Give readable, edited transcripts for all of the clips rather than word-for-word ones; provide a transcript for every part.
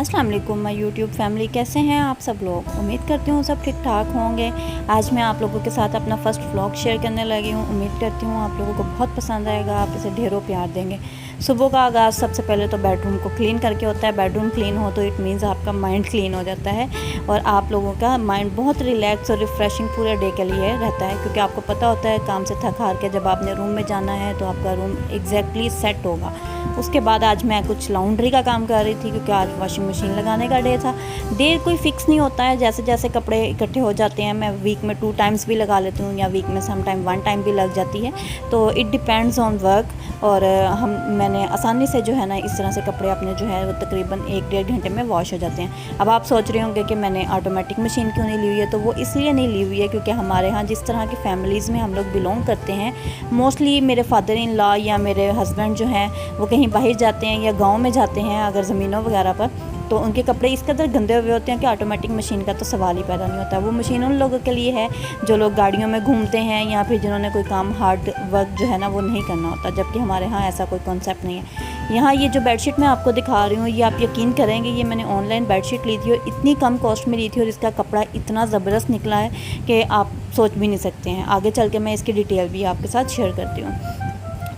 अस्सलाम वालेकुम my YouTube family, कैसे हैं आप सब लोग। उम्मीद करती हूँ सब ठीक ठाक होंगे। आज मैं आप लोगों के साथ अपना फ़र्स्ट व्लॉग शेयर करने लगी हूँ। उम्मीद करती हूँ आप लोगों को बहुत पसंद आएगा, आप इसे ढेरों प्यार देंगे। सुबह का आगाज़ सबसे पहले तो बेडरूम को क्लीन करके होता है। बेडरूम क्लीन हो तो इट मीन्स आपका माइंड क्लीन हो जाता है और आप लोगों का माइंड बहुत रिलैक्स और रिफ़्रेशिंग पूरे डे के लिए रहता है, क्योंकि आपको पता होता है काम से थक हार के जब आपने रूम में जाना है तो आपका रूम एग्जैक्टली सेट होगा। उसके बाद आज मैं कुछ लॉन्ड्री का काम कर रही थी, क्योंकि आज वॉशिंग मशीन लगाने का डे था। डे कोई फ़िक्स नहीं होता है, जैसे जैसे कपड़े इकट्ठे हो जाते हैं मैं वीक में 2 टाइम्स भी लगा लेती हूँ या वीक में सम टाइम 1 टाइम भी लग जाती है, तो इट डिपेंड्स ऑन वर्क। और मैंने आसानी से जो है ना इस तरह से कपड़े अपने जो है वो तकरीबन 1-1.5 घंटे में वॉश हो जाते हैं। अब आप सोच रहे होंगे कि मैंने ऑटोमेटिक मशीन क्यों नहीं ली हुई है, तो वो इसलिए नहीं ली हुई है क्योंकि हमारे यहाँ जिस तरह की फैमिलीज़ में हम लोग बिलोंग करते हैं, मोस्टली मेरे फादर इन लॉ या मेरे हस्बैंड जो हैं वो कहीं बाहर जाते हैं या गाँव में जाते हैं अगर ज़मीनों वगैरह पर, तो उनके कपड़े इस कदर गंदे हुए होते हैं कि ऑटोमेटिक मशीन का तो सवाल ही पैदा नहीं होता। वो मशीन उन लोगों के लिए है जो लोग गाड़ियों में घूमते हैं या फिर जिन्होंने कोई काम हार्ड वर्क जो है ना वो नहीं करना होता, जबकि हमारे यहाँ ऐसा कोई कॉन्सेप्ट नहीं है। यहाँ ये जो बेडशीट मैं आपको दिखा रही हूँ, ये आप यकीन करेंगे ये मैंने ऑनलाइन बेडशीट ली थी और इतनी कम कॉस्ट में ली थी और इसका कपड़ा इतना ज़बरदस्त निकला है कि आप सोच भी नहीं सकते हैं। आगे चल के मैं इसकी डिटेल भी आपके साथ शेयर करती हूँ।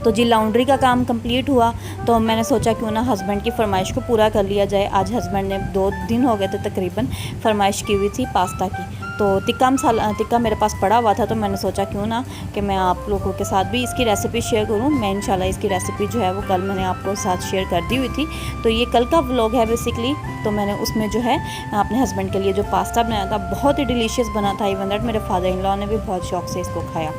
तो जी लॉन्ड्री का काम कंप्लीट हुआ तो मैंने सोचा क्यों ना हस्बैंड की फरमाइश को पूरा कर लिया जाए। आज हस्बैंड ने 2 दिन हो गए थे तकरीबन फरमाइश की हुई थी पास्ता की, तो टिक्का मेरे पास पड़ा हुआ था, तो मैंने सोचा क्यों ना कि मैं आप लोगों के साथ भी इसकी रेसिपी शेयर करूं। मैं इंशाल्लाह इसकी रेसिपी जो है वो कल मैंने आपको साथ शेयर कर दी हुई थी, तो ये कल का व्लॉग है बेसिकली। तो मैंने उसमें जो है अपने हस्बैंड के लिए जो पास्ता बनाया था बहुत ही डिलीशियस बना था। इवन दैट मेरे फादर इन लॉ ने भी बहुत शौक से इसको खाया।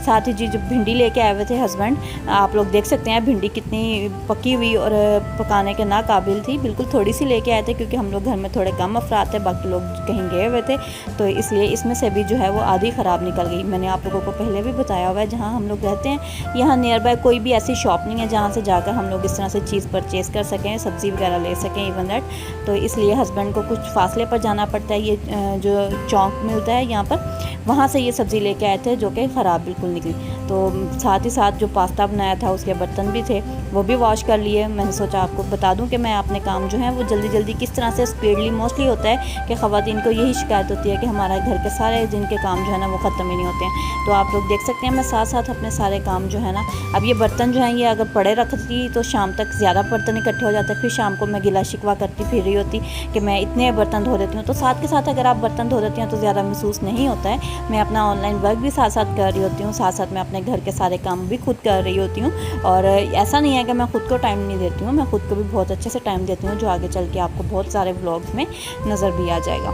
साथ ही जी जो भिंडी लेके आए हुए थे हस्बैंड, आप लोग देख सकते हैं भिंडी कितनी पकी हुई और पकाने के ना काबिल थी। बिल्कुल थोड़ी सी लेके आए थे क्योंकि हम लोग घर में थोड़े कम अफराद थे, बाकी लोग कहीं गए हुए थे, तो इसलिए इसमें से भी जो है वो आधी ख़राब निकल गई। मैंने आप लोगों को पहले भी बताया हुआ है, जहाँ हम लोग रहते हैं यहाँ नियर बाय कोई भी ऐसी शॉप नहीं है जहाँ से जाकर हम लोग इस तरह से चीज़ परचेज़ कर सकें, सब्ज़ी वगैरह ले सकें इवन दैट। तो इसलिए हस्बैंड को कुछ फासले पर जाना पड़ता है। ये जो चौक मिलता है यहाँ पर, वहाँ से ये सब्ज़ी लेके आए थे जो कि ख़राब बिल्कुल निकली। तो साथ ही साथ जो पास्ता बनाया था उसके बर्तन भी थे, वो भी वॉश कर लिए। मैंने सोचा आपको बता दूं कि मैं अपने काम जो है वो जल्दी जल्दी किस तरह से स्पीडली, मोस्टली होता है कि ख़वातीन को यही शिकायत होती है कि हमारा घर के सारे दिन के काम जो है ना वो ख़त्म ही नहीं होते हैं। तो आप लोग देख सकते हैं मैं साथ साथ अपने सारे काम जो है ना, अब ये बर्तन जो हैं ये अगर पड़े रखती तो शाम तक ज़्यादा बर्तन इकट्ठे हो जाते, फिर शाम को मैं गिला शिकवा करती फिर रही होती कि मैं इतने बर्तन धो देती हूँ। तो साथ के साथ अगर आप बर्तन धो देती हैं तो ज़्यादा महसूस नहीं होता है। मैं अपना ऑनलाइन वर्क भी साथ साथ कर रही होती हूँ, साथ साथ मैं अपने घर के सारे काम भी खुद कर रही होती हूँ। और ऐसा नहीं है कि मैं खुद को टाइम नहीं देती हूँ, मैं खुद को भी बहुत अच्छे से टाइम देती हूँ, जो आगे चल के आपको बहुत सारे व्लॉग्स में नज़र भी आ जाएगा।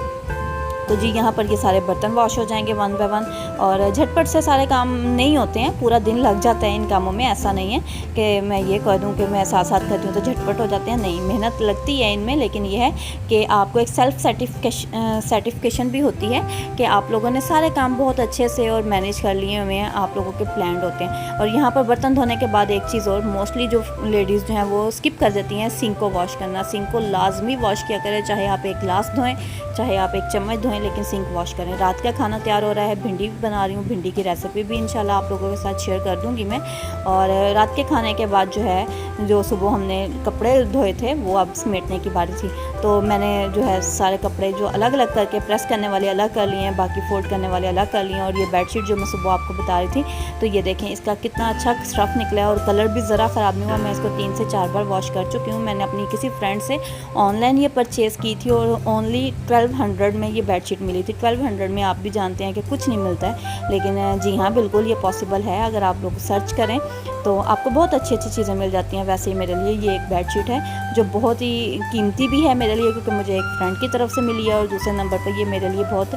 तो जी यहाँ पर ये सारे बर्तन वॉश हो जाएंगे 1 बाय 1 और झटपट से सारे काम नहीं होते हैं, पूरा दिन लग जाता है इन कामों में। ऐसा नहीं है कि मैं ये कह दूँ कि मैं साथ साथ करती हूँ तो झटपट हो जाते हैं, नहीं, मेहनत लगती है इनमें। लेकिन ये है कि आपको एक सेल्फ सर्टिफिकेशन भी होती है कि आप लोगों ने सारे काम बहुत अच्छे से और मैनेज कर लिए हुए हैं, आप लोगों के प्लान्ड होते हैं। और यहाँ पर बर्तन धोने के बाद एक चीज़ और मोस्टली जो लेडीज़ जो हैं वो स्किप कर देती हैं, सिंक को वॉश करना। सिंक को लाजमी वॉश किया करें, चाहे आप एक गिलास धोएँ चाहे आप एक चम्मच धोएं, लेकिन सिंक वॉश करें। रात का खाना तैयार हो रहा है, भिंडी बना रही हूँ, भिंडी की रेसिपी भी इंशाल्लाह आप लोगों के साथ शेयर कर दूँगी मैं। और रात के खाने के बाद जो है जो सुबह हमने कपड़े धोए थे वो अब समेटने की बारी थी, तो मैंने जो है सारे कपड़े जो अलग अलग करके प्रेस करने वाले अलग कर लिए हैं, बाकी फोल्ड करने वाले अलग कर लिए हैं। और ये बेडशीट जो मैं सुबह आपको बता रही थी, तो ये देखें इसका कितना अच्छा स्टफ़ निकला है और कलर भी ज़रा ख़राब नहीं हुआ। मैं इसको 3 से 4 बार वॉश कर चुकी हूँ। मैंने अपनी किसी फ्रेंड से ऑनलाइन ये परचेज़ की थी और ओनली 1200 में ये बेडशीट मिली थी। 1200 में आप भी जानते हैं कि कुछ नहीं मिलता है, लेकिन जी हाँ बिल्कुल ये पॉसिबल है। अगर आप लोग सर्च करें तो आपको बहुत अच्छी अच्छी चीज़ें मिल जाती हैं। वैसे ही मेरे लिए ये एक बेडशीट है जो बहुत ही कीमती भी है मेरे लिए, क्योंकि मुझे एक फ्रेंड की तरफ से मिली है और दूसरे नंबर पर ये मेरे लिए बहुत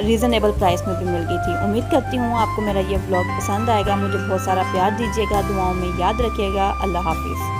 रीज़नेबल प्राइस में भी मिल गई थी। उम्मीद करती हूँ आपको मेरा ये व्लॉग पसंद आएगा। मुझे बहुत सारा प्यार दीजिएगा, दुआओं में याद रखिएगा। अल्लाह हाफिज़।